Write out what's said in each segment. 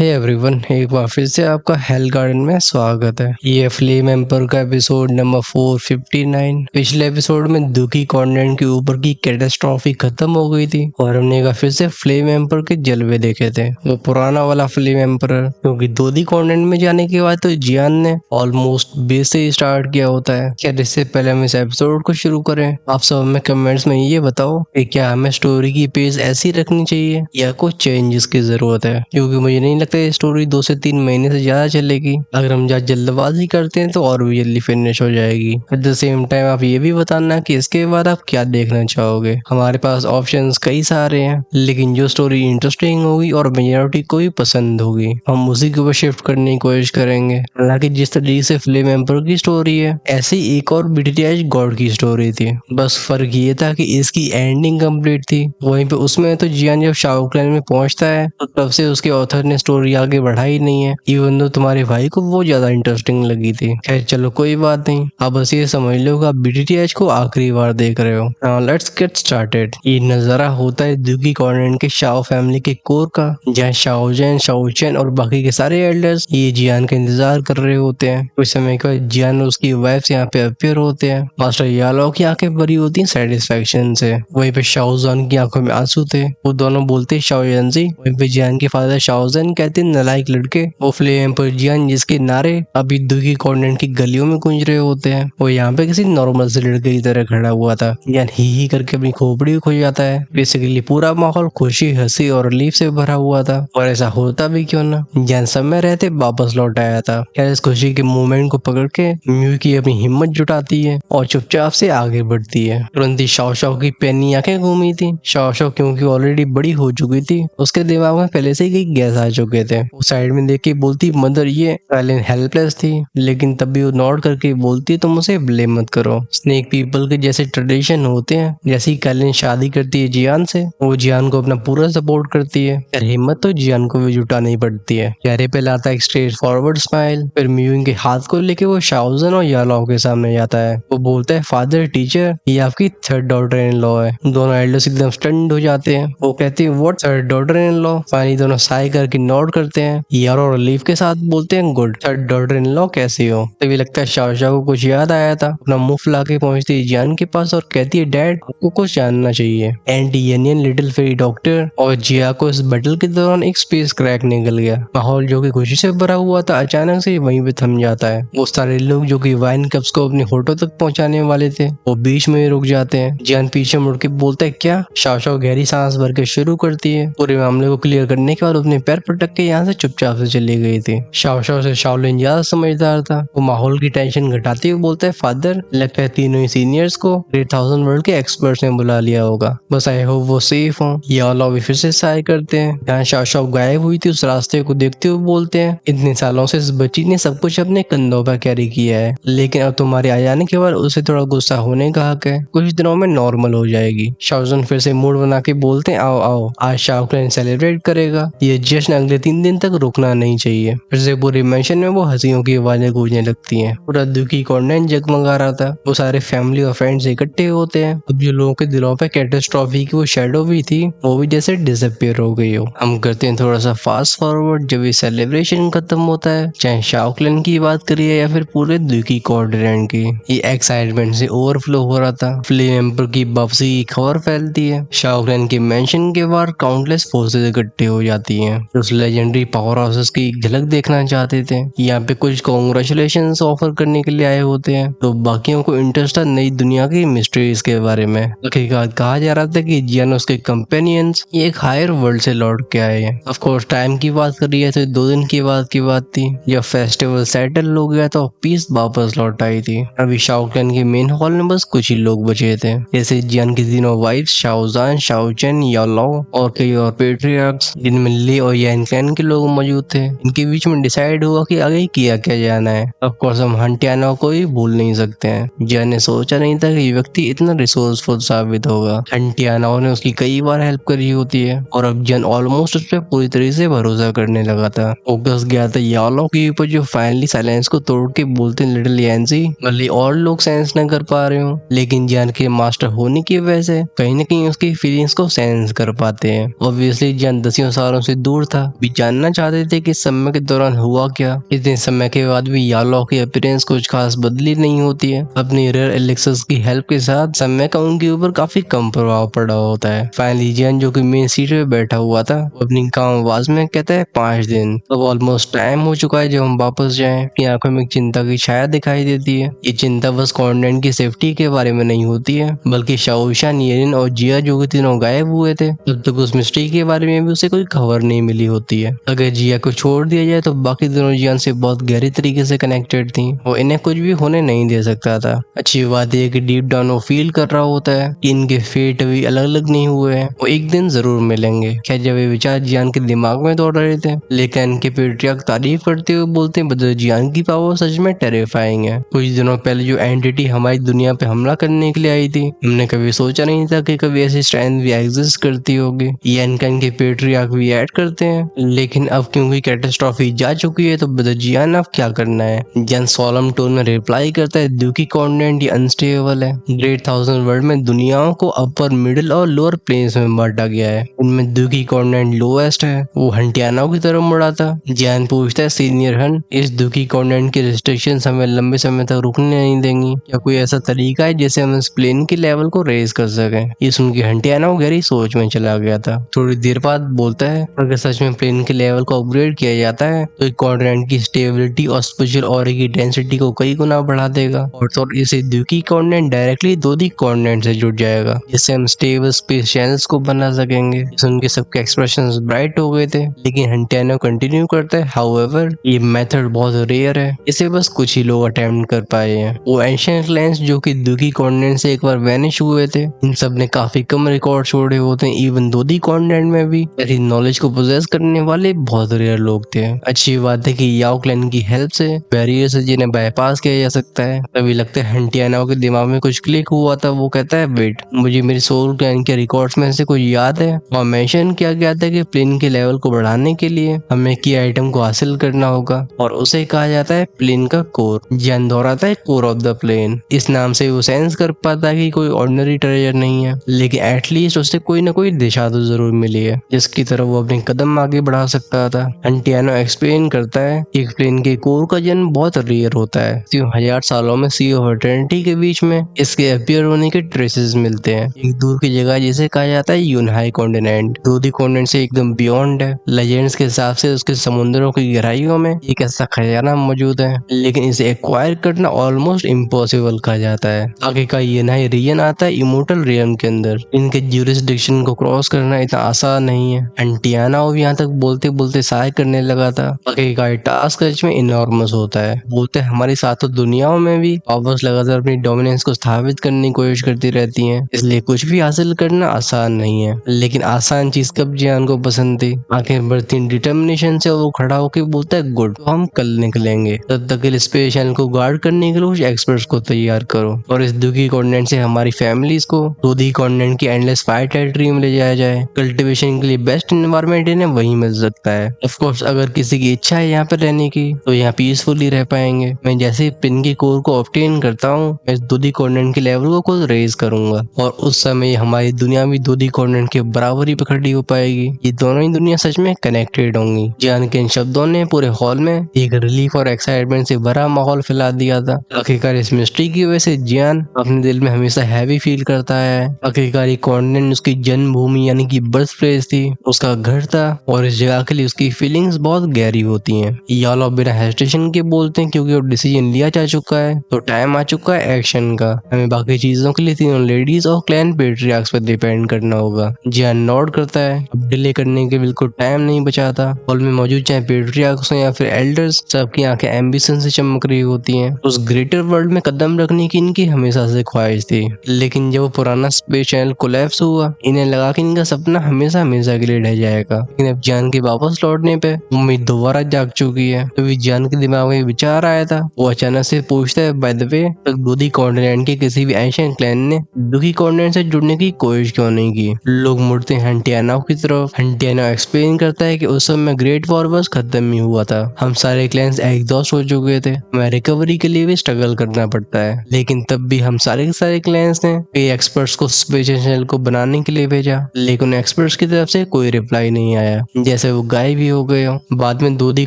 Hey everyone, एक बार फिर से आपका हेल गार्डन में स्वागत है। ये फ्लेम एम्पर का एपिसोड नंबर 459। पिछले एपिसोड में दुखी कॉन्टिनेंट के ऊपर की कैटास्ट्रॉफी खत्म हो गई थी और हमने एक बार फिर से फ्लेम एम्पर के जलवे देखे थे। वो पुराना वाला फ्लेम एम्पर, क्योंकि दूधी कॉन्टिनेंट में जाने के बाद तो जियान ने ऑलमोस्ट बेस से ही स्टार्ट किया होता है। क्या इससे पहले हम इस एपिसोड को शुरू करें, आप सब हमें कमेंट्स में ये बताओ कि क्या हमें स्टोरी की पेस ऐसी रखनी चाहिए या कुछ चेंजेस की जरूरत है, क्योंकि मुझे नहीं लगता ये स्टोरी 2 से 3 महीने से ज्यादा चलेगी। अगर हम ज्यादा जल्दबाजी करते हैं तो और भी जल्दी फिनिश हो जाएगी। एट द सेम टाइम आप ये भी बताना कि इसके बाद आप क्या देखना चाहोगे। हमारे पास ऑप्शंस कई सारे हैं, लेकिन जो स्टोरी इंटरेस्टिंग होगी और मेजॉरिटी को भी पसंद होगी हम उसी के ऊपर शिफ्ट करने की कोशिश करेंगे। हालांकि जिस तरीके से फ्लेम एम्पर की स्टोरी है, ऐसी एक और बीटीटीएच गॉड की स्टोरी थी। बस फर्क ये था कि इसकी एंडिंग कंप्लीट थी, वहीं पे उसमें तो जियान जब शाओ क्लैन में पहुंचता है तो तब से उसके ऑथर ने स्टोरी आगे बढ़ाई नहीं है, इवन दो तुम्हारे भाई को वो ज्यादा इंटरेस्टिंग लगी थी। खैर चलो कोई बात नहीं, अब बस ये समझ लो कि आप बीटीटीएच को आखिरी बार देख रहे हो। Now let's get started. ये नजारा होता है दुखी कॉन्टिनेंट के शाओ फैमिली के कोर का, जहाँ शाओ जैन, शाओ चैन और बाकी के सारे एल्डर्स ये जियान का इंतजार कर रहे होते हैं। कुछ समय के बाद जियान और उसकी वाइफ यहाँ पे अपियर होते हैं। मास्टर यालो की आंखें भरी होती हैं सेटिस्फेक्शन से, वहीं पे शाओजान की आंखों में आंसू थे। वो दोनों बोलते शाओजान जी। वहीं पे जियान के फादर शाओजान कहते नलायक लड़के। वो फ्लेम पर जियान जिसके नारे अभी दुखी कॉन्टिनेंट की गलियों में गूंज रहे होते हैं, वो यहाँ पे किसी नॉर्मल से लड़के की तरह खड़ा हुआ था। जियान ही करके अपनी खोपड़ी खो जाता है। बेसिकली पूरा माहौल खुशी, हंसी और रिलीफ से भरा हुआ था, और ऐसा होता भी क्यों ना, जियान समय रहते वापस लौट आया था। इस खुशी के मोमेंट को पकड़ के मियुकी अपनी हिम्मत जुटाती है और चुपचाप से आगे बढ़ती है। तुरंत ही शाओ शाओ की पैनी आंखें घूमी थी। शाओ शाओ क्योंकि ऑलरेडी बड़ी हो चुकी थी, उसके दिमाग में पहले से ही गैस आ चुके थे। वो साइड में देख के बोलती मदर, ये काइलिन हेल्पलेस थी, लेकिन तब भी वो नॉड करके बोलती तुम उसे ब्लेम मत करो। स्नेक पीपल के जैसे ट्रेडिशन होते हैं, जैसे ही काइलिन शादी करती है जियान से, वो जियान को अपना पूरा सपोर्ट करती है। यार हिम्मत तो जियान को भी जुटानी पड़ती है। चेहरे पे लाता है एक स्ट्रेट फॉरवर्ड स्माइल। फिर मियुइन के हाथ को लेके वो शाओजन और यालाओ के सामने जाता है। वो बोलता है फादर टीचर, ये आपकी थर्ड डॉटर इन लॉ है। दोनों एल्डर्स एकदम स्टन्ड हो जाते हैं। वो कहती है what third daughter in law. Finally दोनों साई करके नोट करते हैं। यारो रिलीफ के साथ बोलते हैं good. Third daughter in law कैसी हो। तभी लगता है शाओ शाओ को कुछ याद आया था। अपना मुंह फुला के पहुंचती है जियान के पास और कहती है डैड आपको कुछ जानना चाहिए। Anti union little fairy doctor और जिया को इस बैटल के दौरान एक स्पेस क्रैक निकल गया। माहौल जो कि खुशी से भरा हुआ था अचानक से वहीं पे थम जाता है। वो सारे लोग जो कि वाइन कप्स को अपने होठों तक पहुंचाने वाले थे, वो बीच में ही रुक जाते हैं। जियान पीछे मुड़ के बोलता है क्या। शाओ शाओ गहरी सांस भर के शुरू करती है। पूरे मामले को क्लियर करने के बाद अपने पैर पटक के यहाँ से चुपचाप से चली गई थी। शाओ शाओ से शाओलिन ज्यादा समझदार था। वो माहौल की टेंशन घटाते हुए बोलता है फादर, लगता है तीनों ही सीनियर्स को 3000 वर्ल्ड के एक्सपर्ट्स ने बुला लिया होगा। बस आई होप वो सेफ हो। यालो भी फिर से साय करते हैं। जहाँ शाओ शाओ गायब हुई थी उस रास्ते को देखते हुए बोलते हैं इतने सालों से इस बच्ची ने सब कुछ अपने कंधों पर कैरी किया है, लेकिन अब तुम्हारे आ जाने के बाद उसे थोड़ा गुस्सा होने का हक है। कुछ दिनों में नॉर्मल हो जाएगी। शाओजन फिर से मूड बना के बोलते हैं आओ आओ, आज शाओ क्लैन सेलिब्रेट करेगा। ये जश्न अगले 3 दिन तक रुकना नहीं चाहिए। फिर से पूरी मेंशन में वो हंसियों की आवाजें गूंजने लगती हैं। पूरा दुखी कॉन्टिनेंट जगमगा रहा था। वो सारे फैमिली और फ्रेंड्स इकट्ठे होते हैं। अब जो लोगों के दिलों पे कैटास्ट्रॉफी की वो शेडो भी थी, वो भी जैसे डिसअपियर हो गई हो। हम करते हैं थोड़ा सा फास्ट फॉरवर्ड। जब ये सेलिब्रेशन खत्म होता है, चाहे शाओ क्लैन की बात करिए या फिर पूरे दुखी कॉन्टिनेंट की, ये एक्साइटमेंट से ओवरफ्लो हो रहा था। फ्लेम एम्पर की वापसी की खबर फैलती है। शाओ क्लैन के मेंशन के बाहर काउंटलेस फोर्सेस इकट्ठे हो जाती हैं। उस लेजेंडरी पावर हाउसेस की एक झलक देखना चाहते थे। यहाँ पे कुछ कांग्रेचुलेशन ऑफर करने के लिए आए होते हैं, तो बाकियों को इंटरेस्ट था नई दुनिया की मिस्ट्रीज के बारे में। हकीकत कहा जा रहा था कि जियान उसके कंपेनियंस ये एक हायर वर्ल्ड से लौट के आए हैं। ऑफ कोर्स टाइम की बात कर रही है तो 2 दिन की बात थी। जब फेस्टिवल सेटल हो गया तो पीस वापस लौट आई थी। अभी शाओ क्लैन के मेन हॉल में बस कुछ ही लोग बचे थे, जैसे जियान की तीनों वाइफ शाओजान, शाओ चैन, यालाओ और कई और पेट्रियार्क्स, जिनमें ली और यान क्लैन के लोग मौजूद थे। इनके बीच में डिसाइड हुआ कि आगे किया क्या जाना है। ऑफ कोर्स हम हंटियानो को ही भूल नहीं सकते हैं। जियान ने सोचा नहीं था कि ये व्यक्ति इतना रिसोर्सफुल साबित होगा। हंटियानो ने उसकी कई बार हेल्प करी होती है और अब जियान ऑलमोस्ट उस पर पूरी तरह से भरोसा करने लगा था। फोकस गया था यालो के ऊपर, जो फाइनली साइलेंस को तोड़ के बोलते लिटिल यानजी, भले और लोग सेंस न कर पा रहे हो, लेकिन जियान के मास्टर होने की वजह से कहीं न कहीं उसकी फीलिंग्स को सेंस कर पाते हैं। ऑब्वियसली जियान 10 सालों से दूर था, भी जानना चाहते थे कि समय के दौरान हुआ क्या। इतने समय के बाद भी यालो की अपीयरेंस कुछ खास बदली नहीं होती है। अपनी रेयर एलिक्सर्स की हेल्प के साथ समय का उनके ऊपर काफी कम प्रभाव पड़ा होता है। फाइनली जियान जो कि मेन सीट पे बैठा हुआ था वो अपनी काम आवाज में कहता है 5 दिन। अब ऑलमोस्ट टाइम हो चुका है जब हम वापस जाएं। अपनी आंखों में एक चिंता की छाया दिखाई देती है। ये चिंता बस कॉन्टिनेंट की सेफ्टी के बारे में नहीं होती है बल्कि शाओशान, येरिन और जिया जो कि तीनों गायब हुए थे तब तक उस मिस्ट्री के बारे में भी उसे कोई खबर नहीं मिली होती है। अगर जिया को छोड़ दिया जाए तो बाकी दोनों जियान से बहुत गहरी तरीके से कनेक्टेड थी। वो इन्हें कुछ भी होने नहीं दे सकता था। अच्छी बात यह कि डीप डाउन वो फील कर रहा होता है कि इनके फेट भी अलग अलग नहीं हुए हैं, वो एक दिन जरूर मिलेंगे। खैर जब ये विचार जियान के दिमाग में दौड़ रहे थे लेकिन इनके पेट्रियार्क तारीफ करते हुए बोलते हैं बदर जियान की पावर सच में टेरिफाइंग है। कुछ दिनों पहले जो एंटिटी हमारी दुनिया पे हमला करने के लिए आई थी हमने कभी सोचा नहीं था कि कभी ऐसी स्ट्रेंथ भी एग्जिस्ट करती होगी। ये इनके पेट्रियार्क भी ऐड करते हैं लेकिन अब क्योंकि कैटास्ट्रॉफी जा चुकी है तो बदर जियान अब क्या करना है। जियान सोलम टोन में रिप्लाई करता है दुखी कॉन्टिनेंट ये अनस्टेबल है। ग्रेट थाउजेंड वर्ल्ड में दुनियाओं को अपर, मिडिल और लोअर प्लेन्स में बांटा गया है। इनमें दुखी कॉन्टिनेंट लोएस्ट है। वो हंटियानाओं की तरफ मुड़ा था। जियान पूछता है सीनियर हन इस दुखी कॉन्टिनेंट के रिस्ट्रिक्शन हमें लंबे समय तक रुकने नहीं देंगी। क्या कोई ऐसा तरीका है जिससे हम इस प्लेन के लेवल को रेज कर सके। ये सुन के हंटियानाओं गहरी सोच में चला गया था। थोड़ी देर बाद बोलता है अगर सच में प्लेन के लेवल को अपग्रेड किया जाता है तो एक कॉन्टिनेंट की स्टेबिलिटी और स्पेशल ऑरा की डेंसिटी को कई गुना बढ़ा देगा और तो इसे दुखी कॉन्टिनेंट डायरेक्टली दोदी कॉन्टिनेंट से जुड़ जाएगा जिससे हम स्टेबल स्पेस चैनल्स को बना सकेंगे। सुन के सबके एक्सप्रेशंस ब्राइट हो गए थे लेकिन हंटियानो कंटिन्यू करता है हाउएवर ये मेथड बहुत रेयर है, इसे बस कुछ ही लोग अटेम्प्ट कर पाए हैं। वो एंशिएंट क्लैंस जो कि दुखी कॉन्टिनेंट से एक बार वैनिश हुए थे इन सब ने काफी कम रिकॉर्ड छोड़े होते हैं। इवन दोदी कॉन्टिनेंट में भी ऐसी नॉलेज को पोजेस करने वाले बहुत रेयर लोग थे। अच्छी बात है कि याओ क्लैन की हेल्प से बैरियर से जिन्हें बाईपास किया जा सकता है। तभी लगता है हंटियानाओं के दिमाग में कुछ क्लिक हुआ था। वो कहता है वेट मुझे मेरी सोल क्लैन के रिकॉर्ड्स में से कुछ याद है और मेंशन किया गया था कि प्लेन के लेवल को बढ़ाने के लिए हमें की आइटम को हासिल करना होगा और उसे कहा जाता है प्लेन का कोर। जियान दोहराता है कोर ऑफ द प्लेन। इस नाम से वो सेंस कर पाता है कि कोई ऑर्डिनरी ट्रेजर नहीं है लेकिन एटलीस्ट उसे कोई ना कोई दिशा तो जरूर मिली है जिसकी तरफ वो अपने कदम आगे बढ़ा सकता था। हंटियानो एक्सप्लेन करता है एक प्लेन के कोर का जन्म बहुत रेयर होता है। 1000 सालों में सी ऑफ एटर्निटी के बीच में इसके अपीयर होने के ट्रेसेस मिलते हैं। एक दूर की जगह जिसे कहा जाता है यूनहाई कॉन्टिनेंट दोदी कॉन्टिनेंट से एकदम बियॉन्ड है। लेजेंड्स के हिसाब से उसके समुद्रों की गहराइयों में एक ऐसा खजाना मौजूद है लेकिन इसे एक्वायर करना ऑलमोस्ट इम्पॉसिबल कहा जाता है। आगे का यूनहाई रीजन आता है इमोर्टल रियम के अंदर। इनके ज्यूरिसडिक्शन को क्रॉस करना इतना आसान नहीं है। हंटियाना यहाँ तक बोलते बोलते सहाय करने लगा था। आगे का टास्क सच में इनॉर्मस होता है। बोलते हमारी सातों दुनियाओं में भी पावर्स लगातार अपनी डोमिनेंस को स्थापित करने की कोशिश करती रहती हैं, इसलिए कुछ भी हासिल करना आसान नहीं है। लेकिन आसान चीज कब जियान को पसंद थी। आखिर बढ़ती डिटर्मिनेशन से वो खड़ा होकर बोलता है गुड तो हम कल निकलेंगे। तब तक स्पेस चैनल को गार्ड करने के लिए कुछ एक्सपर्ट्स को तैयार करो और इस दुखी कॉन्टिनेंट से हमारी फैमिलीज को दोदी कॉन्टिनेंट की एंडलेस फायर टेरिटरी में ले जाया जाए। कल्टिवेशन के लिए बेस्ट एनवायरनमेंट इन्हें वही मिल सकता है। ऑफ कोर्स अगर किसी की इच्छा है यहाँ पे रहने की तो यहाँ पीसफुली रह पाएंगे। मैं जैसे पिन की कोर को ऑब्टेन करता हूँ मैं दोदी कॉन्टिनेंट के लेवल को खुद रेज करूंगा और उस समय हमारी दुनिया भी दोदी कॉन्टिनेंट के बराबरी पे खड़ी हो पाएगी। ये दोनों ही दुनिया सच में कनेक्टेड होंगी। जियान के इन शब्दों ने पूरे हॉल में एक रिलीफ और एक्साइटमेंट से भरा माहौल फैला दिया था। आखिरकार इस मिस्ट्री की वजह से जियान अपने दिल में हमेशा हैवी फील करता है। आखिरकार ये कॉन्टिनेंट उसकी जन्मभूमि यानी कि बर्थ प्लेस थी, उसका घर था और इस जगह के लिए उसकी फीलिंग्स बहुत गहरी होती हैं। यालो बिना हेजिटेशन के बोलते हैं क्योंकि वो डिसीजन लिया जा चुका है तो टाइम आ चुका है एक्शन का। हमें बाकी चीजों के लिए तीनों लेडीज और क्लैन पेट्रियार्क्स पर डिपेंड करना होगा। जियान नॉड करता है। अब डिले करने के बिल्कुल टाइम नहीं बचा था। हॉल में मौजूद चाहे पेट्रियार्क्स हो या फिर एल्डर्स सबकी आंखें एम्बिशन से चमक रही होती हैं। उस ग्रेटर वर्ल्ड में कदम रखने की इनकी हमेशा से ख्वाहिश थी लेकिन जब वो पुराना स्पेस चैनल कोलैप्स हुआ इन्हें लगा कि इनका सपना हमेशा हमेशा के लिए रह जाएगा। लेकिन अब जियान के वापस लौटने पे उम्मीद दोबारा जाग चुकी है। तो जियान के दिमाग में विचार आया था। वो अचानक से पूछता है बाय द वे तक दोदी कॉन्टिनेंट के किसी भी एंशिएंट क्लैन ने दुखी कॉन्टिनेंट से जुड़ने की कोशिश क्यों नहीं की। लोग मुड़ते हैं हंटियाना की तरफ। हंटियाना एक्सप्लेन करता है कि उस समय ग्रेट वॉर बस खत्म ही हुआ था। हम सारे क्लैंस एग्जॉस्ट हो चुके थे। हमें रिकवरी के लिए भी स्ट्रगल करना पड़ता है लेकिन तब भी हम सारे के सारे क्लैंस ने कई एक्सपर्ट्स को स्पेस चैनल को बनाने के लिए भेजा लेकिन एक्सपर्ट्स की तरफ से कोई रिप्लाई नहीं आया। जैसे वो गायब ही हो गए हो। बाद में दूधी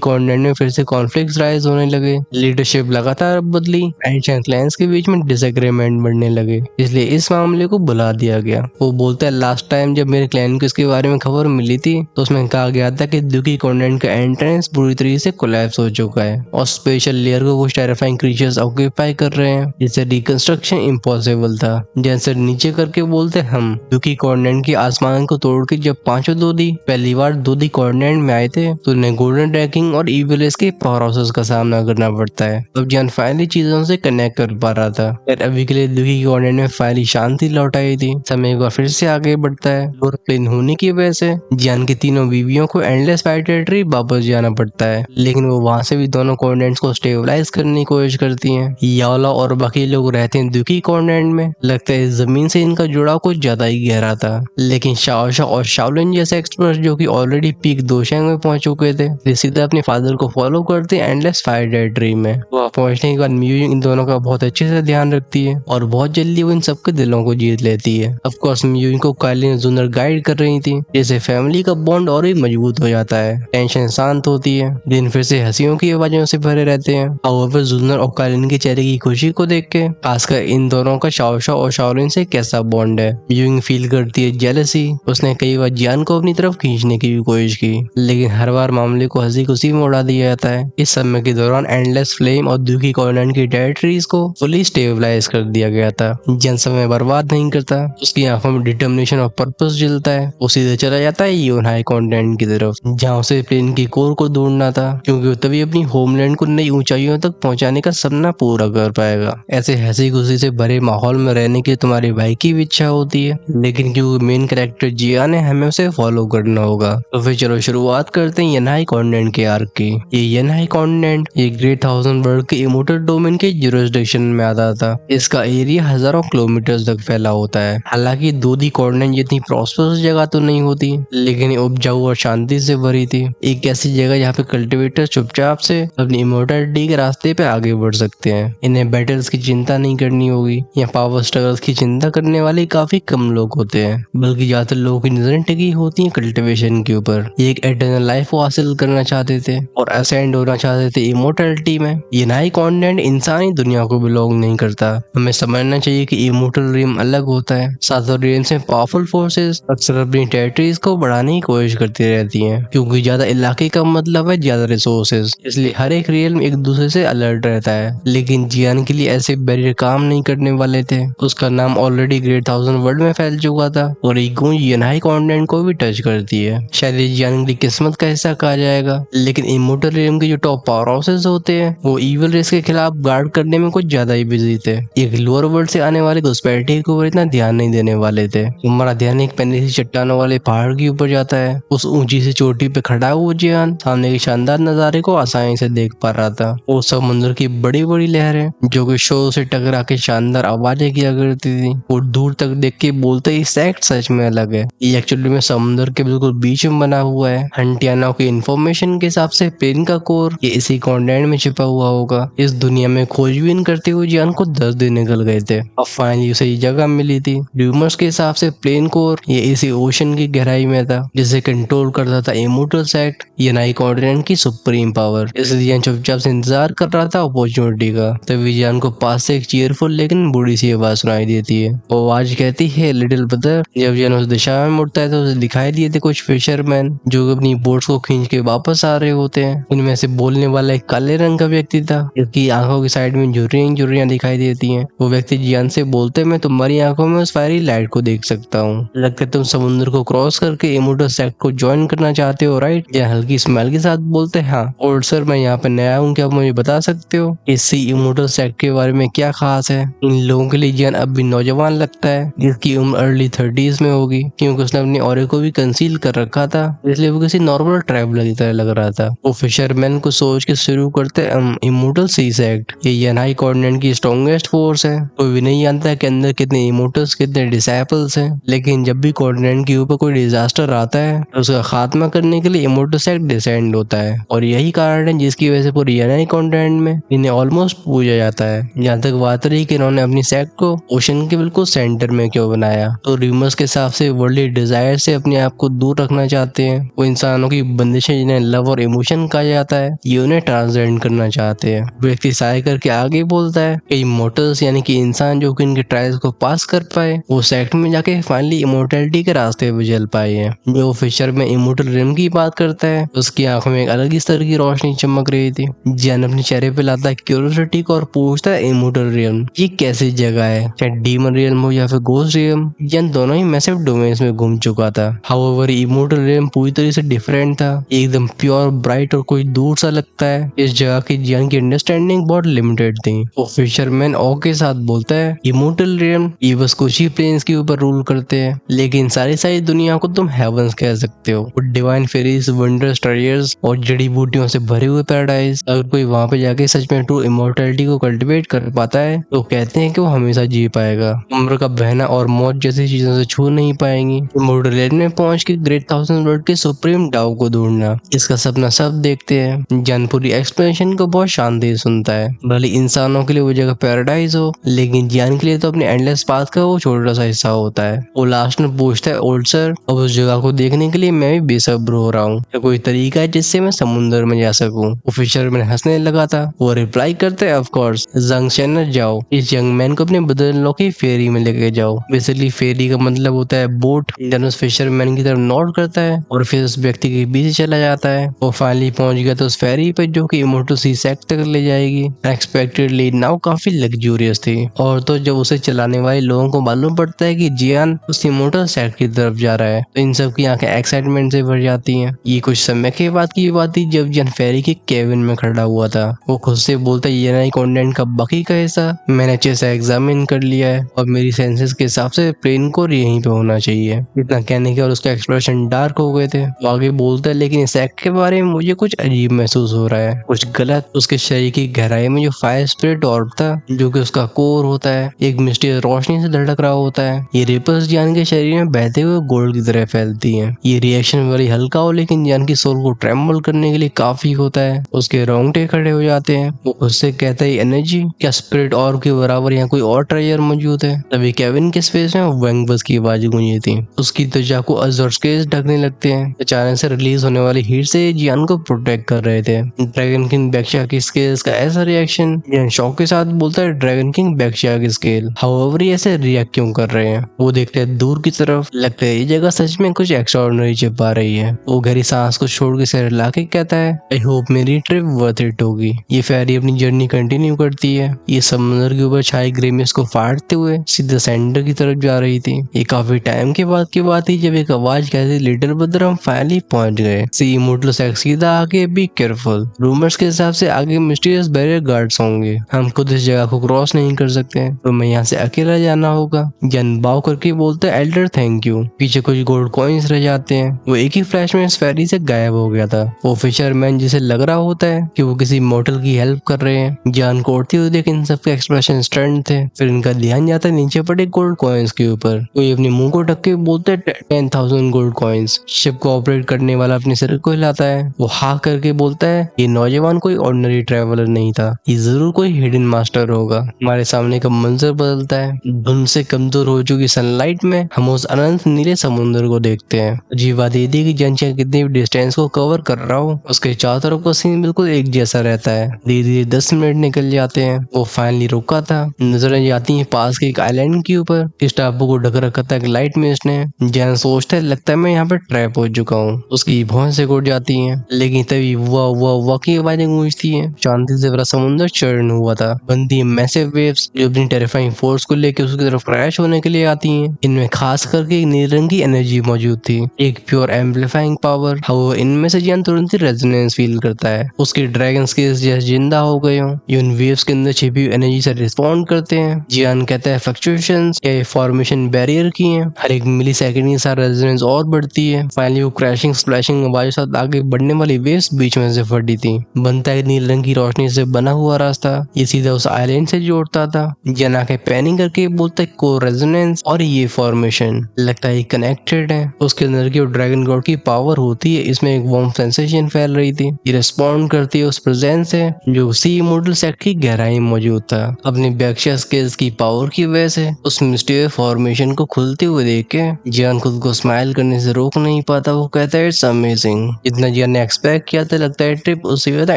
कॉन्टिनेंट में फिर से कॉन्फ्लिक्ट राइज होने लगे, लीडरशिप लगातार बदली, एंशिएंट क्लैंस के बीच में डिसएग्रीमेंट बढ़ने लगे, इसलिए इस मामले को बुला दिया गया। वो बोलता है लास्ट टाइम जब मेरे क्लैन को इसके बारे में खबर मिली थी तो उसमें कहा गया था कि दुखी कॉन्टिनेंट का एंट्रेंस पूरी तरीके से कोलैप्स हो चुका है और स्पेशल लेयर को कुछ टेरिफाइंग क्रीचर्स ऑक्यूपाई कर रहे हैं, जिससे रिकंस्ट्रक्शन इम्पॉसिबल था। जैसे नीचे करके बोलते हम दुखी कॉन्टिनेंट के आसमान को तोड़ के जब पांचों दूधी पहली बार दूधी कॉन्टिनेंट में आए थे तो उन्हें गोल्डन ड्रैगिंग और इविलिस के प्रोसेस का सामना करना पड़ता है। अब जियान फाइनली चीजों से कनेक्ट कर पा रहा था। फिर अभी के लिए दुखी कॉन्टिनेंट में फाइनली शांति लौट आई थी। समय एक बार फिर से आगे बढ़ता है। लोअर प्लेन होने की वजह से जियान की तीनों बीवियों को एंडलेस फाइट टेरिटरी वापस जाना पड़ता है, लेकिन वो वहां से भी दोनों कॉन्टिनेंट्स को स्टेबलाइज करने की कोशिश करती हैं। याओला और बाकी लोग रहते हैं दुखी कॉन्टिनेंट में। लगता है जमीन से इनका जुड़ाव कुछ ज्यादा ही गहरा था, लेकिन शाओशा और शाओलिन जैसे एक्सपर्ट जो कि ऑलरेडी पीक दोशेंग में पहुंच चुके थे, वे सीधा अपने फादर को फॉलो करते हैं एंडलेस फायर टेरिटरी में। वहां पहुंचने के बाद म्यूजिक इन दोनों का बहुत अच्छे से ध्यान रखती है और बहुत जल्दी वो इन सबके दिलों को जीत लेती है। ऑफ कोर्स म्यूजिक को काइलिन जुनर गाइड कर रही थी, जैसे फैमिली का बॉन्ड और भी मजबूत हो जाता है। टेंशन शांत होती है, दिन फिर से हंसियों की आवाजों से भरे रहते हैं। और जुनर और काइलिन के चेहरे की खुशी को देख के खासकर इन दोनों का शाओशा और शाओलिन से कैसा बॉन्ड है, म्यूजिक फील करती है जेलसी। उसने कई बार जियान को अपनी तरफ खींचने की भी कोशिश की, लेकिन हर बार मामले को हंसी खुशी में उड़ा दिया जाता है। इस समय के दौरान एंडलेस फ्लेम और दुखी कॉन्टिनेंट की टेरिटरीज को फुली स्टेबलाइज कर दिया गया था। जियान समय बर्बाद नहीं करता, उसकी आंखों में डिटर्मिनेशन और पर्पस जलता है। वो सीधे चला जाता है यूनहाई कॉन्टिनेंट की तरफ, जहाँ उसे प्लेन की कोर को ढूंढना था, क्योंकि वो तभी अपनी होमलैंड को नई ऊंचाइयों तक पहुंचाने का सपना पूरा कर पाएगा। ऐसे हंसी खुशी से भरे माहौल में रहने की तुम्हारे भाई की भी इच्छा होती है, लेकिन क्योंकि मेन कैरेक्टर जियान है, हमें उसे फॉलो करना होगा। तो फिर चलो शुरुआत करते हैं यनहाई कॉन्टिनेंट के आर्क की। ये यनहाई कॉन्टिनेंट ये ग्रेट थाउजेंड वर्ल्ड के इमोटल डोमेन के जुरिसडिक्शन में आता था। इसका एरिया हजारों किलोमीटर तक फैला होता है। हालांकि दूधी कॉन्टिनेंट जितनी प्रॉस्परस जगह तो नहीं होती, लेकिन ये उपजाऊ और शांति से भरी थी। एक ऐसी जगह जहाँ पे कल्टिवेटर चुपचाप से अपनी इमोर्टलिटी के रास्ते पे आगे बढ़ सकते हैं। इन्हें बैटल्स की चिंता नहीं करनी होगी या पावर स्ट्रगल्स की चिंता करने वाले काफी कम लोग होते हैं, बल्कि ज्यादातर लोगों की नजरें टिकी होती हैं कल्टिवेशन के ऊपर। ये एक एटर्नल लाइफ को हासिल करना चाहते थे और असेंड होना चाहते थे इमोर्टलिटी में। ये नई कॉन्टिनेंट इंसानी दुनिया को बिलोंग नहीं करता। हमें समझना चाहिए कि इमोर्टल रिम अलग होता है। सातों रिम्स में पावरफुल फोर्सेस अक्सर अपनी टेरिटरीज को बढ़ाने की कोशिश करती रहती हैं, क्योंकि ज्यादा इलाके का मतलब है ज्यादा रिसोर्सेज, इसलिए हर एक रियल एक दूसरे से अलर्ट रहता है। लेकिन जियान के लिए ऐसे बैरियर काम नहीं करने वाले थे। उसका नाम ऑलरेडी ग्रेट थाउजेंड वर्ल्ड में फैल चुका था और ये गूंज यनहाई कॉन्टिनेंट को भी टच करती है। शायद ये जियान की किस्मत का हिस्सा कहा जाएगा, लेकिन इमोर्टल रियम के जो टॉप पावर हाउसेस होते हैं वो इविल रेस के खिलाफ गार्ड करने में कुछ ज्यादा ही बिजी थे। एक लोअर वर्ल्ड से आने वाले घुसपैठिए के ऊपर इतना ध्यान नहीं देने वाले थे। हमारा ध्यान एक पहले से चट्टानों वाले पहाड़ के ऊपर जाता है। उस ऊंची सी चोटी पे खड़ा हुआ जियान सामने के शानदार नजारे को आसानी से देख पा रहा था। वो समुद्र की बड़ी बड़ी लहरें जो कि शोर से टकरा के शानदार आवाजें किया करती थी, वो दूर तक देख के बोलते ही फैक्ट सच में अलग है। ये एक्चुअली में समुद्र के बिल्कुल बीच में बना हुआ है। हंटियाना की इंफॉर्मेशन के हिसाब से प्लेन का कोर ये इसी कॉन्टिनेंट में छिपा हुआ होगा। इस दुनिया में खोजबीन करते हुए जियान को 10 दिन निकल गए थे और फाइनली उसे ये जगह मिली थी। र्यूमर्स के हिसाब से प्लेन कोर ये इसी ओशन की गहराई में था, जिसे कंट्रोल करता था इमोर्टल सेक्ट, ये नई कॉन्टिनेंट की सुप्रीम पावर। इसलिए जियान चुपचाप से इंतजार कर रहा था अपॉर्चुनिटी का। तभी जियान को पास से एक चीयरफुल लेकिन बूढ़ी सी आवाज सुनाई देती है। वो आवाज कहती है लिटिल ब्रदर। जब जियान उस दिशा में मुड़ता है तो उसे दिखाई दिए थे कुछ फिशरमैन जो अपनी बोट्स को खींच के वापस आ रहे होते हैं। उनमें से बोलने वाला एक काले रंग का व्यक्ति था, जिसकी आंखों की साइड में झुर्रियां दिखाई देती हैं। वो व्यक्ति जियान से बोलते, मैं तुम्हारी आंखों में उस फायरी लाइट को देख सकता हूँ। लगता है तुम समुद्र को क्रॉस करके इमोर्टल सेक्ट को ज्वाइन करना चाहते हो, राइट? जियान हल्की स्माइल के साथ बोलते हैं हाँ। और सर मैं यहाँ पे नया हूँ, क्या आप मुझे बता सकते हो इसी इमोर्टल सेक्ट के बारे में क्या खास है? इन लोगों के लिए जियान अब भी नौजवान लगता है, जिसकी उम्र अर्ली 30s में होगी, क्योंकि उसने अपने ऑरे को भी कंसील कर रखा था, इसलिए वो किसी नॉर्मल ट्रैवलर की तरह लग रहा था। वो फिशरमैन को सोच के शुरू करते इमोर्टल सी सेक्ट ये यनहाई कॉन्टिनेंट की स्ट्रॉन्गेस्ट फोर्स है। कोई भी नहीं जानता कि अंदर कितने इमोर्टल्स कितने डिसाइपल्स हैं, लेकिन जब भी कॉन्टिनेंट के ऊपर कोई डिजास्टर आता है तो उसका खात्मा करने के लिए इमोर्टल सेक्ट डिसेंड होता है। और यही कारण है जिसकी वजह से पूरी यनहाई कॉन्टिनेंट में इन्हें ऑलमोस्ट पूजा जाता है। यहाँ तक बात रही कि इन्होंने अपनी सेक्ट को ओशन के बिल्कुल सेंटर में क्यों बनाया, तो र्यूमर्स के हिसाब से वर्ल्डली डिजायर से अपने आप को दूर रखना चाहते हैं। हैं वो इंसानों की बंदिशें जिन्हें लव और इमोशन कहा जाता है ये उन्हें ट्रांसजेंड करना चाहते हैं। व्यक्ति साय करके आगे बोलता है कि इमोर्टल्स यानी कि इंसान जो कि इनके ट्रायल्स को पास कर पाए वो सेक्ट में जाके फाइनली इमोर्टलिटी के रास्ते पे चल पाए हैं। जो फिशर में इमोर्टल रिम की बात करता है उसकी आंखों में एक अलग ही स्तर की रोशनी चमक रही थी। जैन अपने चेहरे पे लाता है क्यूरियोसिटी को और पूछता है इमोर्टल रियम ये कैसी जगह है, चाहे डीमन रियम हो या फिर गोस्ट रियम। जैन दोनों ही मैसिव डोमेन्स में घूम चुका था। हाउएवर इमोर्टल रियम पूरी तरह से डिफरेंट था, एकदम प्योर ब्राइट और कोई दूर सा लगता है। इस जगह की जैन की अंडरस्टैंडिंग बहुत लिमिटेड थी। वो फिशरमैन ओ के साथ बोलता है इमोर्टल रियम ये बस कुछ ही प्लेन्स के ऊपर रूल करते हैं लेकिन सारी दुनिया को तुम हेवंस कह सकते हो। वो डिवाइन फेरीज, वंडरस ट्रेजर्स और जड़ी बूटियों से भरे हुए पैराडाइज। अगर कोई वहां पे जाके सच में ट्रू इमोर्टलिटी को कल्टिवेट कर पाता है तो कहते हैं कि वो हमेशा जी पाएगा, उम्र का बहना और मौत जैसी चीजों से छू नहीं पाएंगी। इमोर्टल लैंड में पहुंच के ग्रेट थाउजेंड वर्ल्ड के सुप्रीम डाउ को ढूंढना इसका सपना सब देखते हैं। जैन पूरी एक्सप्लेनेशन को बहुत शांति से सुनता है। भले इंसानों के लिए वो जगह पैराडाइज हो लेकिन ज्ञान के लिए तो अपने एंडलेस पाथ का वो छोटा सा हिस्सा होता है। वो लास्ट में पूछता है ओल्ड सर अब उस जगह को देखने के लिए मैं भी बेसब्र हो रहा हूँ, क्या कोई तरीका है जिससे मैं समुद्र में जा सकूं। वो फिशरमैन हंसने लगा था। वो रिप्लाई करते हैं ऑफ कोर्स जंक्शन जाओ, इस यंग मैन को अपने बदल लो की फेरी में लेके जाओ। बेसिकली फेरी का मतलब होता है बोट। जन उस फिशरमैन की तरफ नोट करता है और फिर उस व्यक्ति के पीछे चला जाता है। वो फाइनली पहुंच गया तो उस फेरी पर जो कि इमोर्टल सी सेक्ट तक ले जाएगी। अनएक्सपेक्टेडली नाव काफी लग्जूरियस थी और तो जब उसे चलाने वाले लोगों को मालूम पड़ता है कि जियान उस इमोर्टल सेक्ट की तरफ जा रहा है तो इन सब की आंखें एक्साइटमेंट से भर जाती हैं। ये कुछ समय के बाद की बात थी जब जियान फेरी के केबिन में खड़ा हुआ था। वो खुद से बोलता है ये नई कॉन्टिनेंट का बाकी का हिस्सा मैंने अच्छे से एग्जामिन कर लिया है और मेरी सेंसेस के हिसाब से प्लेन को यहीं पे होना चाहिए। इतना कहने के और उसका एक्सप्रेशन डार्क हो गए थे। वो आगे बोलता है लेकिन इस एक्ट के बारे में मुझे कुछ अजीब महसूस हो रहा है, कुछ गलत। उसके शरीर की गहराई में जो फायर स्पिरिट ऑर्ब था जो कि उसका कोर होता है एक मिस्टीरियस रोशनी से धड़क रहा होता है। ये रिपल्स जियान के शरीर में बहते हुए गोल्ड की तरह फैलती हैं। ये रिएक्शन बड़ी हल्का हो लेकिन जियान की सोल को ट्रेम्बल करने के लिए काफी होता है। उसके रोंगटे खड़े हो जाते हैं। वो खुद से कहता है एनर्जी क्या स्पिरिट ऑर्ब के बराबर यहाँ कोई और ट्रेजर मौजूद है। तभी केविन के स्पेस में वेंगबस की आवाज गूंजी थी। उसकी त्वचा को अजोर्स्केस ढकने लगते हैं। अचानक से रिलीज होने वाली हीट से जियान को प्रोटेक्ट कर रहे थे। ड्रैगन किंग बैक्शा की स्केल्स का ऐसा रिएक्शन जियान शौक के साथ बोलता है ड्रैगन किंग बैक्शा की स्केल। हाउएवर ये ऐसे रिएक्ट क्यों कर रहे हैं। वो देखते हैं दूर की तरफ, लगता है ये जगह सच में कुछ एक्स्ट्राऑर्डिनरी छिपा रही है। वो गहरी सांस को छोड़ के सिर हिला के कहता है आई होप मेरी ट्रिप वर्थ इट होगी। ये फेरी अपनी जर्नी कंटिन्यू करती है। ये समुद्र के ऊपर छाई ग्रे मिस्ट को फाड़ते हुए सीधे सेंटर की तरफ जा रही थी। ये काफी टाइम के बाद की बात थी जब एक आवाज कहती लिटिल ब्रदर हम फाइनली पहुंच गए। सी इमोर्टल सेक्ट सीधा आगे बी केयरफुल। रूमर्स के हिसाब से आगे मिस्टीरियस बैरियर गार्ड्स होंगे। हम खुद इस जगह को क्रॉस नहीं कर सकते तो मैं यहाँ से अकेला जाना होगा। जन बाव करके बोलते हैं एल्डर थैंक यू। पीछे कुछ गोल्ड कॉइन्स रह जाते हैं। वो एक ही फ्लैश में इस फेरी से गायब हो गया था। वो फिशरमैन जिसे लग रहा होता है कि वो किसी मॉडल की हेल्प कर रहे हैं। जान को उड़ती हुई देख इन सबके एक्सप्रेशन स्टर्न थे। फिर इनका ध्यान जाता है नीचे पड़े गोल्ड कॉइन्स के ऊपर। कोई अपने मुंह को ढक के बोलते है 10,000 गोल्ड कॉइन्स। शिप को ऑपरेट करने वाला अपने सिर को हिलाता है। वो हाँ करके बोलता है ये नौजवान कोई ऑर्डिनरी ट्रैवलर नहीं था, ये जरूर कोई हिडन मास्टर होगा। हमारे सामने का मंजर बदलता है। धुंध से कमजोर हो चुकी सनलाइट में हम उस अनंत नीले समुद्र को देखते हैं। अजीब बात ये थी कि जनचिया कितनी भी डिस्टेंस को कवर कर रहा हो उसके चारों तरफ का सीन बिल्कुल एक जैसा रहता है। धीरे धीरे 10 मिनट निकल जाते हैं। वो फाइनली रुका था। नजरें जाती हैं पास के एक आइलैंड के ऊपर। इस टापू को ढक रखा था एक लाइट मिस्ट ने। जैन सोचता है लगता है मैं यहाँ पे ट्रैप हो चुका हूँ। उसकी भौं से घुट जाती हैं। लेकिन तभी वाह की आवाजें गूंजती हैं। शांति से भरा समुद्र चर्न हुआ था। बनती है मैसिव वेव्स जो अपनी टेरिफाइंग फोर्स को लेकर उसकी तरफ क्रैश होने के लिए आती हैं। इनमें खास करके एक नीलरंगी एनर्जी मौजूद थी, एक प्योर एम्पलीफाइंग पावर। हाउएवर इनमें से जैन तुरंत ही रेजोनेंस फील करता है। उसके ड्रैगन स्किल्स जैसे जिंदा हो गए हों। ये उन वेव्स के अंदर छिपी हुई एनर्जी से रिस्पॉन्ड करते हैं। जियान कहता है फ्लक्चुएशंस या फॉर्मेशन बैरियर की हैं। हर एक मिली सेकेंड के साथ रेजोनेंस और बढ़ती है। फाइनली वो क्रैशिंग स्प्लैशिंग आवाज के साथ आगे बढ़ने वाली वेव्स बीच में से फटी थी। बनता है नील रंग की रोशनी से बना हुआ रास्ता। ये सीधा उस आइलैंड से जोड़ता था। जियान आंखें पैनिंग करके बोलता है को रेजोनेंस और ये फॉर्मेशन लगता है कनेक्टेड है। उसके अंदर की ड्रैगन गॉड की पावर होती है। इसमें एक वार्म सेंसेशन फैल रही थी। ये रिस्पॉन्ड करती है उस प्रेजेंस से जो सी इमोर्टल सेक्ट की गहराई में मौजूद था। अपनी बैक्शा स्किल्स की पावर की वजह से उस मिस्टीरियस फॉर्मेशन को खुलते हुए देख के जियान खुद को स्माइल करने से रोक नहीं पाता। था वो कहता है इट्स अमेजिंग। जितना जियान ने एक्सपेक्ट किया था लगता है ट्रिप उससे ज्यादा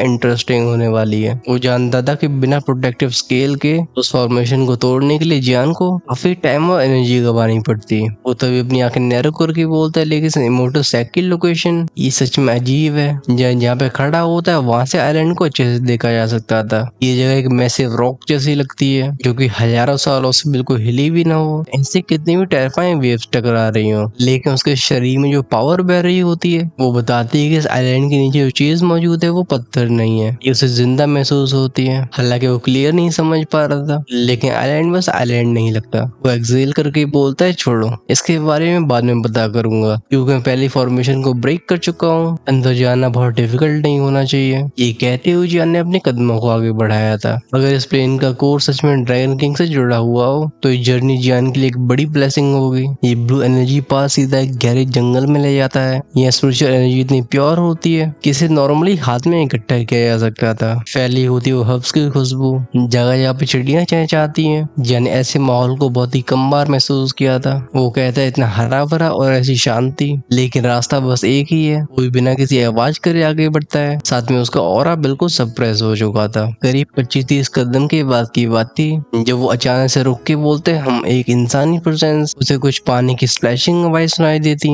इंटरेस्टिंग होने वाली है। वो जानता था कि बिना प्रोटेक्टिव स्केल के उस फॉर्मेशन को तोड़ने के लिए जियान को काफी टाइम और एनर्जी गवानी पड़ती है। वो तभी अपनी आंखें नैरो करके बोलता है लेकिन इमोटल सैक की लोकेशन ये सच में अजीब है। जहाँ पे खड़ा होता है वहां से आइलैंड को अच्छे से देखा जा सकता था। ये जगह एक मैसिव रॉक जैसी लगती है जो कि हजारों सालों से बिल्कुल हिली भी ना हो। इनसे कितनी भी टेरिफाइंग वेव्स टकरा रही हो लेकिन उसके शरीर में जो पावर बह रही होती है वो बताती है कि इस आइलैंड के नीचे जो चीज मौजूद है वो पत्थर नहीं है, ये उसे जिंदा महसूस होती है। हालांकि वो क्लियर नहीं समझ पा रहा था लेकिन आइलैंड बस आइलैंड नहीं लगता। वो एक्सेल करके बोलता है छोड़ो इसके बारे में बाद में पता करूंगा क्योंकि मैं पहली फॉर्मेशन को ब्रेक कर चुका हूँ, अंदर जाना बहुत डिफिकल्ट नहीं होना चाहिए। ये कहते हुए जियान ने अपने कदमों को आगे बढ़ाया था। अगर इस प्लेन का कोर सच में ड्रैगन किंग से जुड़ा हुआ हो तो ये जर्नी जियान के लिए एक बड़ी ब्लेसिंग होगी। ये ब्लू एनर्जी पास सीधा एक गहरे जंगल में ले जाता है। यह स्पिरिचुअल एनर्जी इतनी प्योर होती है कि इसे नॉर्मली हाथ में इकट्ठा किया जा सकता था। फैली होती वो हर्ब्स की खुशबू, जगह जहाँ पे चिड़ियां चहचहाती हैं। जियान ऐसे माहौल को बहुत ही कम बार महसूस किया था। वो कहता है इतना हरा भरा और ऐसी शांति, लेकिन रास्ता बस एक ही है। कोई बिना किसी आवाज करे आगे बढ़ता है। साथ में उसका ऑरा बिल्कुल सप्रेस हो चुका था। करीब 25-30 कदम के बाद की बात थी जब वो अचानक से रुक के बोलते हम एक इंसानी प्रेजेंस। उसे कुछ पानी की स्प्लैशिंग आवाज सुनाई देती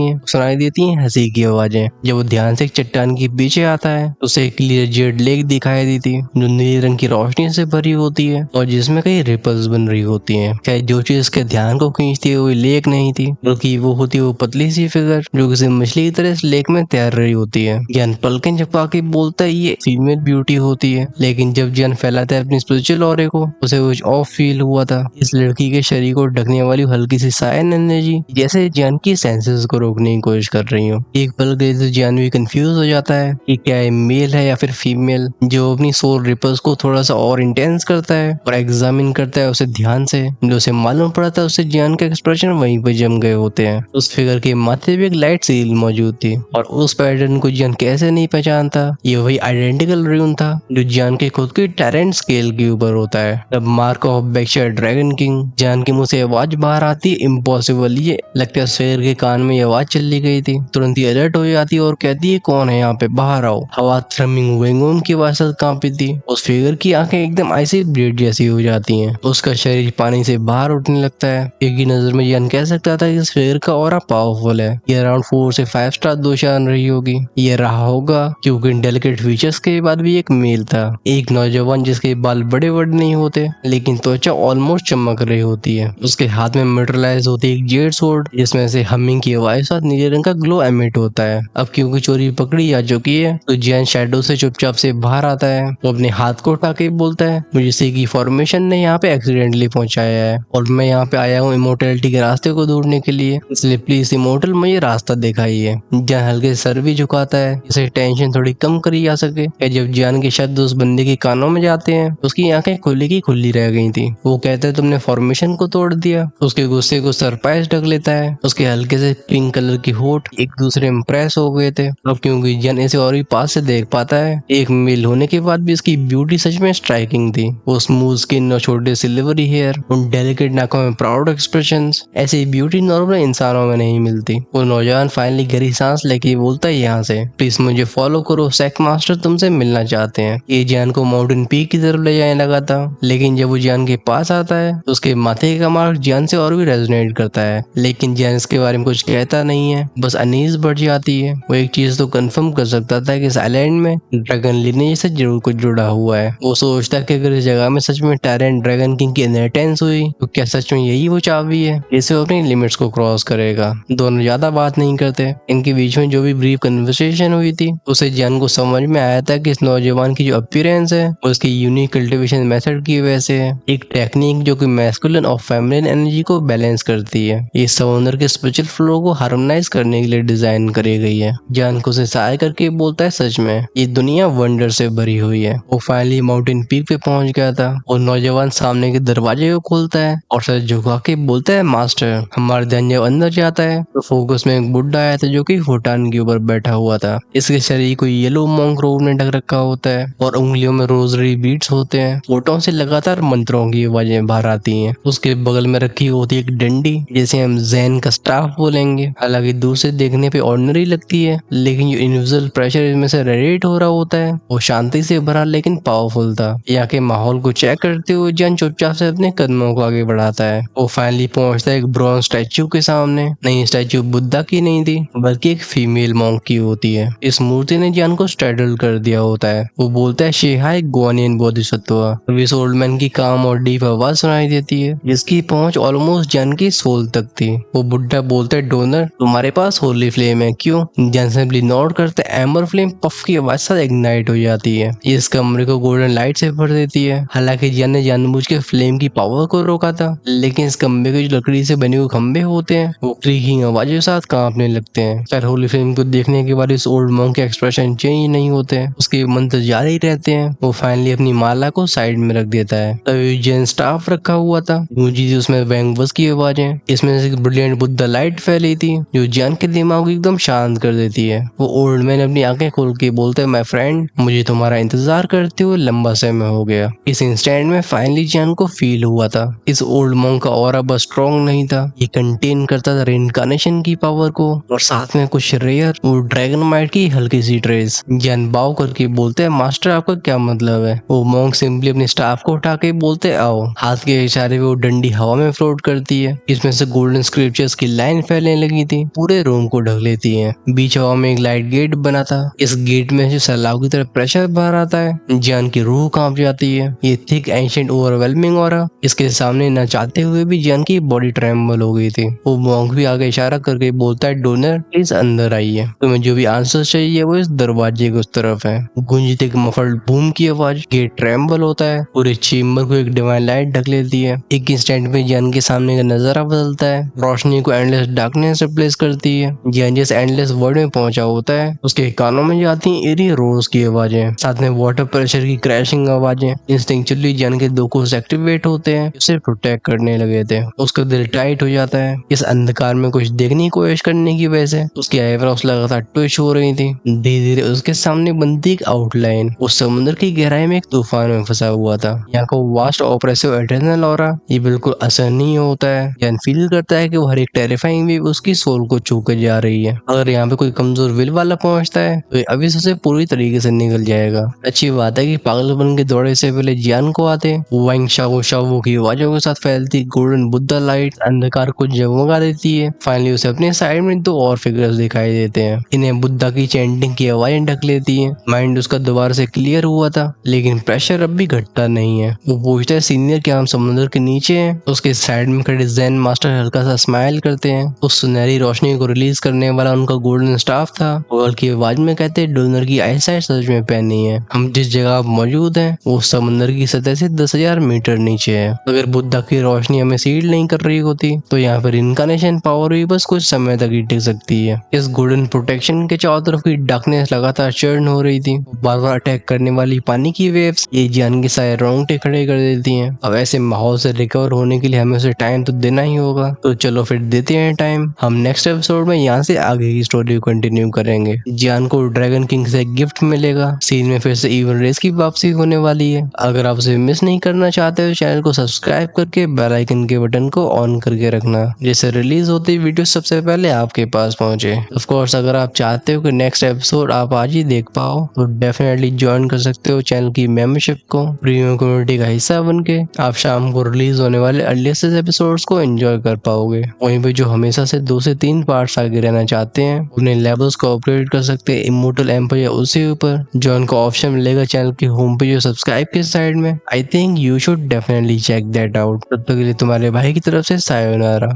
हैं हंसी की आवाजें। जब वो ध्यान से एक चट्टान के पीछे आता है तो उसे एक क्लियर जेड लेक दिखाई दी थी जो नीले रंग की रोशनी से भरी होती है और जिसमें कई रिपल्स बन रही होती हैं। क्या जो चीज उसके ध्यान को खींचती है वो लेक नहीं थी बल्कि वो होती है वो पतली सी फिगर जो किसी मछली की तरह इस लेक में तैर रही होती है। ज्ञान पलकें झपका के बोलता है ये फीमेल ब्यूटी होती है। लेकिन जब ज्ञान फैलाता है अपनी स्पिरिचुअल ऑरे को उसे कुछ ऑफ फील हुआ था। इस लड़की के शरीर को ढकने वाली हल्की सी साइन एनर्जी जैसे ज्ञान की सेंसेस को रोकने की कोशिश कर रही हो। एक पल के लिए तो ज्ञान भी कंफ्यूज हो जाता है कि क्या ये मेल है या फिर फीमेल। जो अपनी सोल रिपल्स को थोड़ा सा और इंटेंस करता है और एग्जामिन करता है उसे ध्यान से। जो उसे मालूम पड़ा था उससे ज्ञान के एक्सप्रेशन वहीं पर जम गए होते हैं। उस फिगर के माथे पे एक लाइट सील मौजूद थी और उस पैटर्न को ज्ञान कैसे नहीं पहचानता। ये वही आइडेंटिकल रून था जो ज्ञान के खुद के टैलेंट स्केल के ऊपर होता है। तब मार्क ऑफ बेक्शर ड्रैगन किंग ज्ञान के मुंह से आवाज बाहर आती है इम्पॉसिबल। ये लगता है शेर के कान में ये आवाज चली गई थी। तुरंत ही अलर्ट हो जाती है और कहती है कौन है यहाँ पे, बाहर आओ। हवा थ्रमिंग वेंगोन की आवाज से कांपी थी। उस फिगर की आंखें एकदम आइसी ब्लेड जैसी हो जाती हैं। उसका शरीर पानी से बाहर उठने लगता है। एक ही नजर में ज्ञान कह सकता था कि इस फिगर का ऑरा पावरफुल है। ये अराउंड 4 से 5 स्टार दोशान रही होगी। ये रहा होगा क्योंकि डेलिकेट फीचर्स के बाद भी एक मेल था। एक नौजवान जिसके बाल बड़े बड़े नहीं होते लेकिन त्वचा ऑलमोस्ट चमक रही होती है। उसके हाथ में मेटलाइज होती है एक जेड सोर्ड जिसमें से हमिंग की आवाज साथ नीले रंग का ग्लो एमिट होता है। अब क्योंकि चोरी पकड़ी जा चुकी है तो जैन शैडो से चुपचाप से बाहर आता है। वो अपने हाथ को उठा के बोलता है मुझे सी की फॉर्मेशन ने यहाँ पे एक्सीडेंटली पहुंचाया है और मैं यहाँ पे आया हूँ इमोर्टलिटी के रास्ते को ढूंढने के लिए, इसलिए प्लीज इमोर्टल मुझे रास्ता दिखाइए। जैन हल्के से सर भी झुकाता है जिससे टेंशन थोड़ी कम करी जा सके। जब जैन के शब्द उस बंदे के कानों में जाते हैं उसकी आंखें खुली की खुली रह गई थी। वो कहता है तुमने फॉर्मेशन को तोड़ दिया। उसके गुस्से को सरप्राइज ढक लेता है। उसके हल्के से पिंक कलर की होठ एक दूसरे इम्प्रेस हो गए थे। अब क्योंकि जैन इसे और भी पास से देख पाता है, एक मेल होने के बाद भी इसकी ब्यूटी सच में स्ट्राइकिंग थी। वो स्मूथ स्किन और छोटे सिल्वरी हेयर, उन डेलिकेट नाकों में प्राउड एक्सप्रेशंस, ऐसी ब्यूटी नॉर्मल इंसानों में नहीं मिलती। वो नौजवान फाइनली गहरी सांस लेके बोलता है यहाँ से प्लीज मुझे फॉलो करो, सेक मास्टर तुमसे मिलना चाहते हैं। ये जैन को माउंटेन पीक की तरफ ले जाने लगा था लेकिन जब वो जैन के पास आता है तो उसके माथे का मार्क जैन से और भी रेजोनेट करता है। लेकिन जैन इसके बारे में कुछ कहता नहीं है, बस अनीस बढ़ जाती है। वो एक चीज तो कंफर्म कर सकता था कि इस आइलैंड में ड्रैगन लिनेज से जरूर कुछ जुड़ा हुआ है। वो सोचता कि अगर इस जगह में सच में टायरेंट ड्रैगन किंग की इनहेरिटेंस हुई तो क्या सच में यही वो चाबी है जिससे वो अपनी लिमिट्स को क्रॉस करेगा। दोनों ज्यादा बात नहीं करते। इनके बीच में जो भी ब्रीफ कन्वर्सेशन हुई थी उसे जैन को समझ में आया था कि इस नौजवान की जो अपीयरेंस है उसकी यूनिक कल्टीवेशन मेथड की वजह से है। एक टेक्निक जो कि मैस्कुलिन और फेमिनिन एनर्जी को बैलेंस करती है। ये समुद्र के स्पिरिचुअल फ्लो को हार्मोनाइज करने के लिए डिजाइन करी गई है। जैन को उसे सहाय करके बोलता है सच में ये दुनिया वंडर से भरी हुई है। वो फाइनली माउंटेन पीक पे पहुंच गया था और नौजवान सामने के दरवाजे को खोलता है और सर झुका के बोलता है मास्टर। हमारा ध्यान जब अंदर जाता है तो फोकस में एक बुड्ढा आया था जो कि होटान के ऊपर बैठा हुआ था। इसके शरीर को येलो मॉन्क रोब ने ढक रखा होता है और उंगलियों में रोजरी बीट्स होते हैं। फोटो से लगातार मंत्रों की आवाजें बाहर आती हैं। उसके बगल में रखी होती है एक डंडी जिसे हम जैन का स्टाफ बोलेंगे। हालांकि दूर से देखने पे ऑर्डिनरी लगती है, लेकिन जो इनविजिबल प्रेशर इसमें से रेडिएट हो रहा होता है वो शांति से भरा लेकिन पावरफुल था। यहाँ के माहौल को चेक करते हुए जियान चुपचाप से अपने कदमों को आगे बढ़ाता है। वो फाइनली पहुंचता है एक ब्रॉन्ज स्टैचू के सामने। नहीं, स्टैचू बुद्धा की नहीं थी बल्कि एक फीमेल मॉन्क की होती है। इस मूर्ति ने जियान को स्ट्रेडल कर दिया होता है। वो बोलता है शेहा एक गुआनियन बोधिसत्व। इस ओल्ड मैन की काम और डीप आवाज सुनाई देती है जिसकी पहुंच ऑलमोस्ट जियान की सोल तक थी। वो बुड्ढा बोलता है डोनर तुम्हारे पास होली फ्लेम है क्यों? जियान सिंपली नोट करते एम्बर फ्लेम पफ की आवाज से इग्नाइट हो जाती है। इस कमरे को गोल्डन लाइट से भर देती है। हालांकि जियान ने जानबूझ के फ्लेम की पावर को रोका था, लेकिन इस कमरे के जो लकड़ी से बने हुए खंभे होते हैं वो क्रीकिंग आवाजों के साथ कांपने लगते हैं। खैर होली फ्लेम को देखने के बाद इस ओल्ड मॉन्क के एक्सप्रेशन चेंज नहीं होते हैं, उसके मंत्र जारी रहते हैं। वो फाइनली अपनी माला को साइड में रख देता है। तभी जैन स्टाफ रखा हुआ था, गूंजी थी उसमें वैंगवस की आवाजें। इसमें से ब्रिलियंट बुद्धा लाइट फैली थी जो जियान के दिमाग को एकदम शांत कर देती है। वो ओल्ड मैन अपनी आंखें खोल के बोलते हैं माय फ्रेंड मुझे तुम्हारा इंतजार करते हुए लंबा समय हो गया। इस इंस्टेंट में फाइनली जियान को फील हुआ था इस ओल्ड मॉन्क का ऑरा बस स्ट्रॉन्ग नहीं था, ये कंटेन करता था रेइनकार्नेशन की पावर को और साथ में कुछ रेयर और ड्रैगनमाइट की हल्की सी ट्रेस। जियान बाव करके बोलते हैं मास्टर आपका क्या मतलब है? वो मॉन्क सिंपली अपने स्टाफ को उठा के बोलते आओ। हाथ के इशारे पे वो डंडी हवा में फ्लोट करती है। इसमें से गोल्डन स्क्रिप्चर्स की लाइन फैलने लगी थी, पूरे रूम को ढक लेती है। बीच हवा में एक लाइट गेट बना था। इस गेट में से सैलाब की तरह प्रेशर बाहर आता है। जियान की रूह कांप जाती है। ये थिक एंशिएंट ओवरवेलमिंग ऑरा इसके सामने न चाहते हुए भी जियान की बॉडी ट्रेम्बल हो गई थी। वो मॉन्क भी आगे इशारा करके बोलता है डोनर प्लीज अंदर आइए, तुम्हें जो भी आंसर चाहिए वो इस दरवाजे के उस तरफ है। गूंजती एक मफल्ड बूम की आवाज, गेट ट्रेम्बल होता है, पूरे चेम्बर को एक डिवाइन लाइट ढक लेती है। एक इंस्टेंट में जियान के सामने का नजारा बदलता है। रोशनी को एंडलेस डार्कनेस रिप्लेस करती है। जियान जिस एंडलेस वर्ल्ड में पहुंचा होता है उसके कानों में जाती हैं एरी रोज की आवाजें, साथ में वाटर प्रेशर की क्रैशिंग आवाजें। इंस्टिंक्चुअली जियान के दो कोर्स एक्टिवेट होते हैं, उसे प्रोटेक्ट करने लगे थे। उसका दिल टाइट हो जाता है। इस अंधकार में कुछ देखने की कोशिश करने की वजह से उसकी आईब्रोज लगातार ट्विच हो रही थी। धीरे धीरे उसके सामने बनती एक आउटलाइन उस समुद्र की गहराई में एक तूफान में फंसा हुआ था। यहाँ को वास्ट ऑपरेसिव एटर्नल ऑरा ये बिल्कुल असर नहीं होता है। जियान फील करता है कि वो हर एक टेरिफाइंग वेव उसकी सोल को छू कर जा रही है। अगर यहाँ पे कोई कमजोर विल वाला पहुंचता है तो ये अभी से पूरी तरीके से निकल जाएगा। अच्छी बात है कि पागलपन के दौरे से पहले जियान को आते वाइंग शावो शावो की आवाजों के साथ फैलती गोल्डन बुद्धा लाइट अंधकार को जगमगा देती है। फाइनली उसे अपने साइड में दो और फिगर्स दिखाई देते हैं। इन्हें बुद्धा की चैंटिंग की आवाजें ढक लेती है। माइंड उसका दोबारा से क्लियर हुआ था, लेकिन प्रेशर अब भी घटता नहीं है। वो पूछता है सीनियर क्या हम समुद्र के नीचे हैं? उसके साइड में खड़े जैन मास्टर हल्का सा स्माइल करते हैं। उस सुनहरी रोशनी को रिलीज करने वाला उनका गोल्डन स्टाफ था। वो हल्की आवाज में कहते डोनर की आईसाइट सच में पैनी है। हम जिस जगह मौजूद हैं वो समुद्र की सतह से 10,000 मीटर नीचे है। अगर बुद्धा की रोशनी हमें सील नहीं कर रही होती तो यहाँ पर इनकारनेशन पावर भी बस कुछ समय तक ही टिक सकती है। इस गोल्डन प्रोटेक्शन के चारों तरफ की डार्कनेस लगातार चर्न हो रही थी। बार बार अटैक करने वाली पानी की वेव्स ये जियान के सारे रोंगटे खड़े कर देती हैं। अब ऐसे माहौल से रिकवर होने के लिए हमें उसे टाइम तो देना ही होगा। तो चलो फिर देते हैं टाइम। हम नेक्स्ट एपिसोड में यहाँ से आगे की स्टोरी को कंटिन्यू करेंगे। जियान को ड्रैगन किंग से गिफ्ट मिलेगा। सीन में फिर से इवन रेस की वापसी होने वाली है। अगर आप उसे मिस नहीं करना चाहते हो चैनल को सब्सक्राइब करके बेल आइकन के बटन को ऑन करके रखना, जिससे रिलीज होती वीडियो सबसे पहले आपके पास पहुंचे। ऑफ कोर्स अगर आप चाहते हो कि नेक्स्ट एपिसोड आप आज ही देख पाओ तो डेफिनेटली ज्वाइन कर सकते हो चैनल की मेंबरशिप को। प्रीमियम कम्युनिटी का हिस्सा बनके आप शाम को रिलीज होने वाले अर्लीस्ट एपिसोड्स को एंजॉय कर पाओगे। वहीं पे जो हमेशा से 2 से 3 पार्ट्स आगे रहना चाहते हैं अपने लेवल्स को अपग्रेड कर सकते हैं इमोर्टल एम्पायर या उससे ऊपर। ज्वाइन का ऑप्शन मिलेगा चैनल की होम पेज और सब्सक्राइब के साइड में। I think you should definitely check that out. तब तक के लिए तुम्हारे भाई की तरफ से सायोनारा।